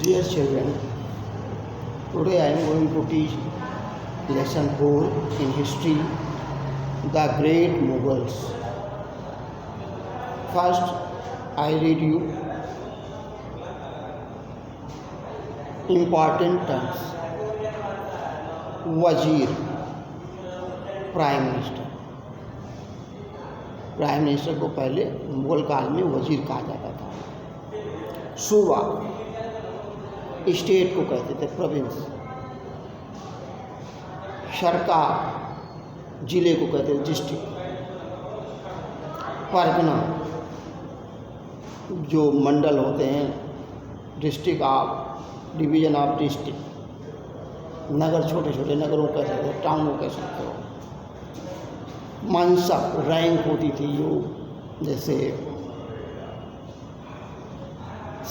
Dear children, today I am going to teach lesson 4 in history, the great Mughals. First, I read you important terms. Wazir, prime minister. Prime minister को पहले मुगल काल में वजीर कहा जाता था। सूबा, स्टेट को कहते थे, प्रोविंस। सरकार, जिले को कहते थे, डिस्ट्रिक्ट। परगना, जो मंडल होते हैं, district of, division of district. नगर, छोटे छोटे नगरों को कह सकते हो, टाउन को कह सकते हो। मनसब, रैंक होती थी, जो जैसे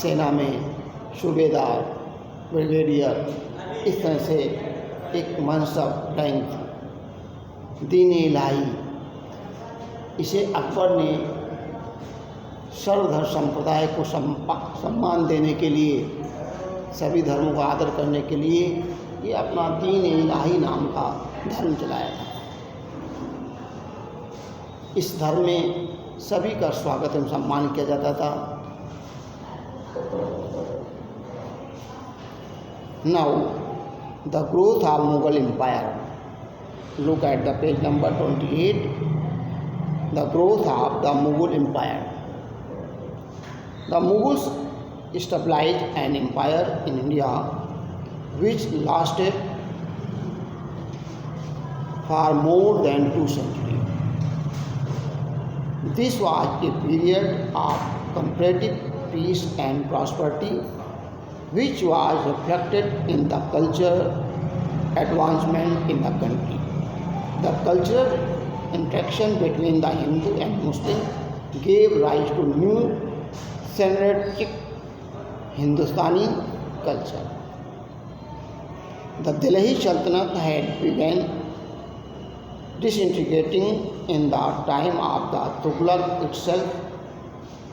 सेना में सूबेदार, ब्रिगेडियर, इस तरह से एक मनसब, रैंक थी। दीन इलाही, इसे अकबर ने सर्वधर्म संप्रदाय को सम्मान देने के लिए, सभी धर्मों का आदर करने के लिए ये अपना दीन इलाही नाम का धर्म चलाया था। इस धर्म में सभी का स्वागत एवं सम्मान किया जाता था। Now, the growth of Mughal Empire. Look at the page number 28. The growth of the Mughal Empire. The Mughals established an empire in India which lasted for more than 2 centuries. This was a period of comparative peace and prosperity, which was reflected in the cultural advancement in the country. The cultural interaction between the Hindu and Muslim gave rise to new synergetic Hindustani culture. The Delhi Sultanate had begun disintegrating in the time of the Tughlaq itself.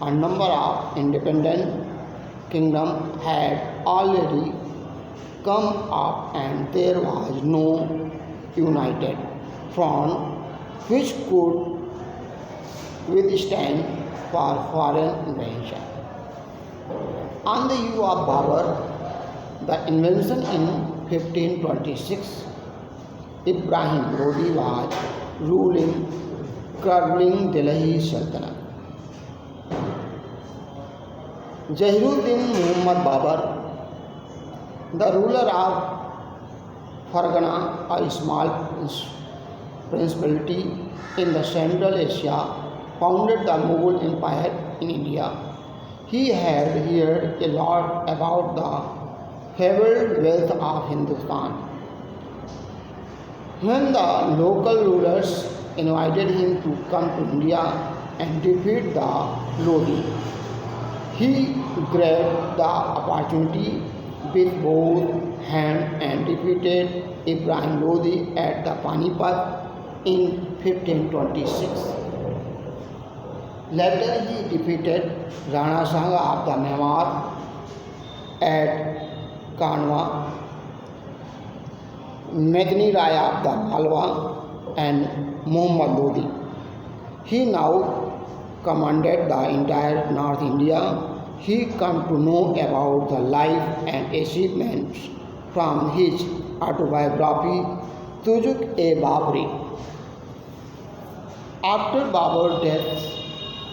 A number of independent kingdoms had already come up and there was no united front which could withstand for foreign invasion. On the eve of Babur, the invention in 1526, Ibrahim Lodi was ruling, curbing Delhi Sultanate. Jahiruddin Muhammad Babur, the ruler of Fargana, a small principality in the Central Asia, founded the Mughal Empire in India. He had heard a lot about the fabled wealth of Hindustan. When the local rulers invited him to come to India and defeat the Lodi, he grabbed the opportunity with both hands and defeated Ibrahim Lodi at the Panipat in 1526. Later he defeated Rana Sanga of the Mewar at Kanwa, Medni Raya of the Malwa, and Muhammad Lodi. He now commanded the entire North India. He come to know about the life and achievements from his autobiography Tuzuk-e-Babri. After Babur's death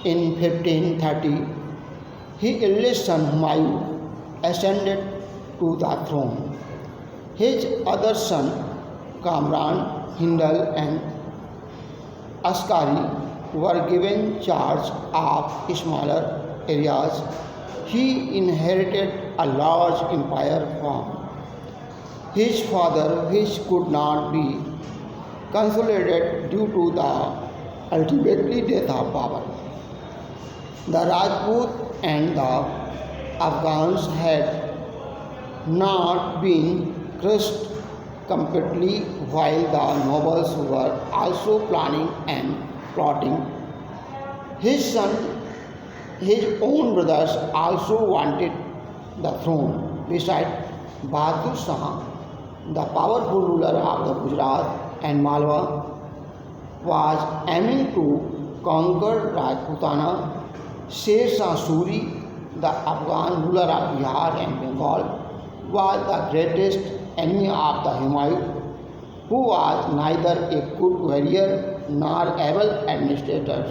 in 1530, his eldest son Humayun ascended to the throne. His other son Kamran, Hindal and Askari were given charge of smaller areas. He inherited a large empire from his father, which could not be consolidated due to the ultimately death of Babur. The Rajput and the Afghans had not been crushed completely, while the nobles were also planning and plotting. His own brothers also wanted the throne beside Bahadur Shah, the powerful ruler of the Gujarat and Malwa, was aiming to conquer Rajputana. Sher Shah Suri, the Afghan ruler of Bihar and Bengal, was the greatest enemy of the Humayun, who was neither a good warrior nor able administrator.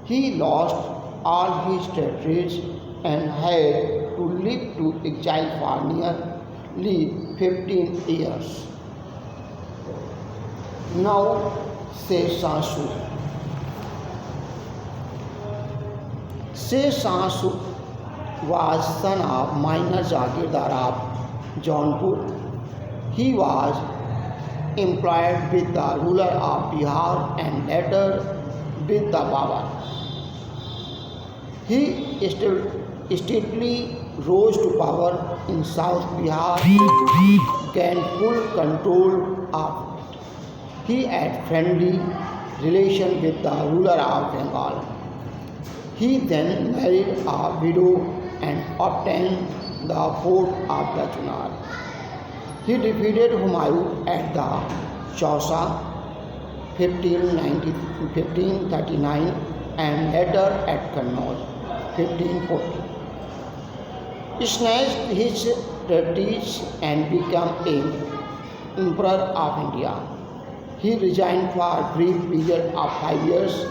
He lost all his territories and had to live to exile for nearly 15 years. Now, Sher Shah Suri. Sher Shah was son of minor Jagirdar of Jaunpur. He was employed with the ruler of Bihar and later with the Babar. He steadily rose to power in South Bihar, gained full control of it. He had friendly relation with the ruler of Bengal. He then married a widow and obtained the fort of the Chunar. He defeated Humayun at the Chausa 1539 and later at Kannauj 1540. He snatched his territories and became an emperor of India. He resigned for a brief period of 5 years,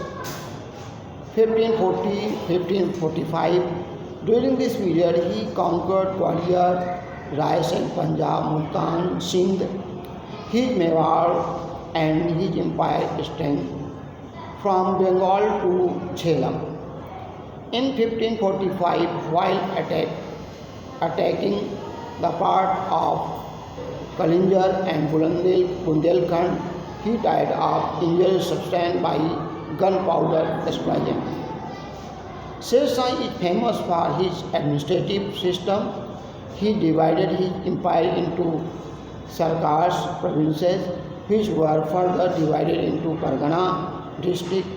1540-1545. During this period, he conquered Gwalior, Raisan, Punjab, Multan, Sindh, his Mewar, and his empire extended from Bengal to Jhelum. In 1545, while attacking the part of Kalinjar and Bundelkhand, he died of injuries sustained by gunpowder explosion. Sher Shah is famous for his administrative system. He divided his empire into sarkars, provinces, which were further divided into Pargana districts.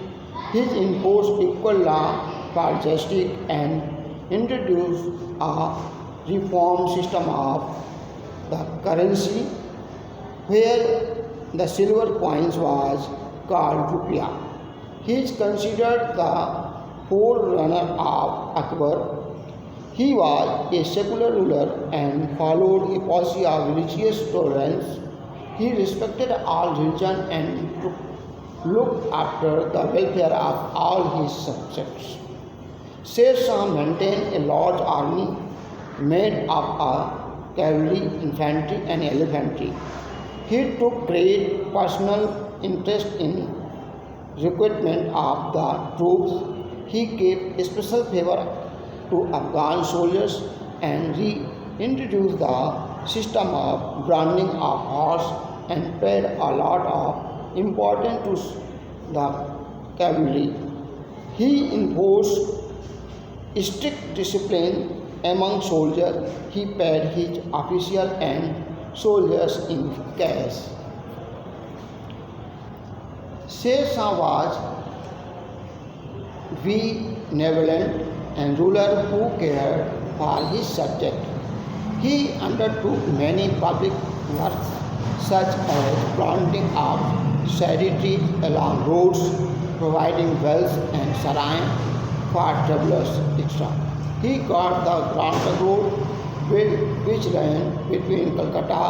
He imposed equal law for justice and introduced a reform system of the currency, where the silver coins was called rupiah. He is considered the forerunner of Akbar. He was a secular ruler and followed a policy of religious tolerance. He respected all religions and looked after the welfare of all his subjects. Sher Shah maintained a large army made up of cavalry, infantry, and elephantry. He took great personal interest in recruitment of the troops. He gave special favor to Afghan soldiers and reintroduced the system of branding of horse and paid a lot of importance to the cavalry. He enforced strict discipline among soldiers. He paid his officials and soldiers in cash. Sher Shah was benevolent and ruler who cared for his subjects. He undertook many public works such as planting of shady trees along roads, providing wells and sarai for travelers, etc. He got the Grand Trunk Road, which ran between Calcutta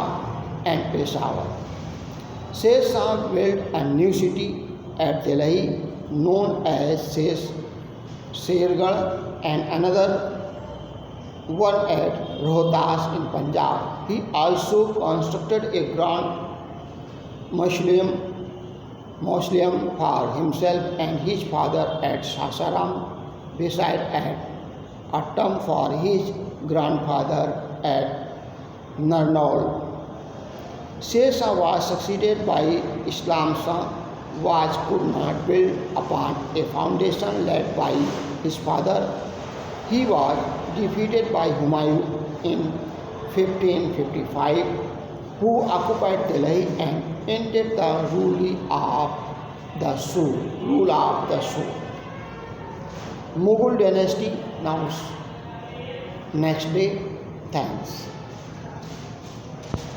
and Peshawar. Sher Shah built a new city at Delhi known as Shergarh and another one at Rohtas in Punjab. He also constructed a grand mausoleum for himself and his father at Sasaram, beside at a tomb for his grandfather at Narnaul. Sher Shah was succeeded by Islam Shah, which could not build upon a foundation laid by his father. He was defeated by Humayun in 1555, who occupied Delhi and ended the rule of the Shah. Mughal dynasty. Now, next day, Thanks.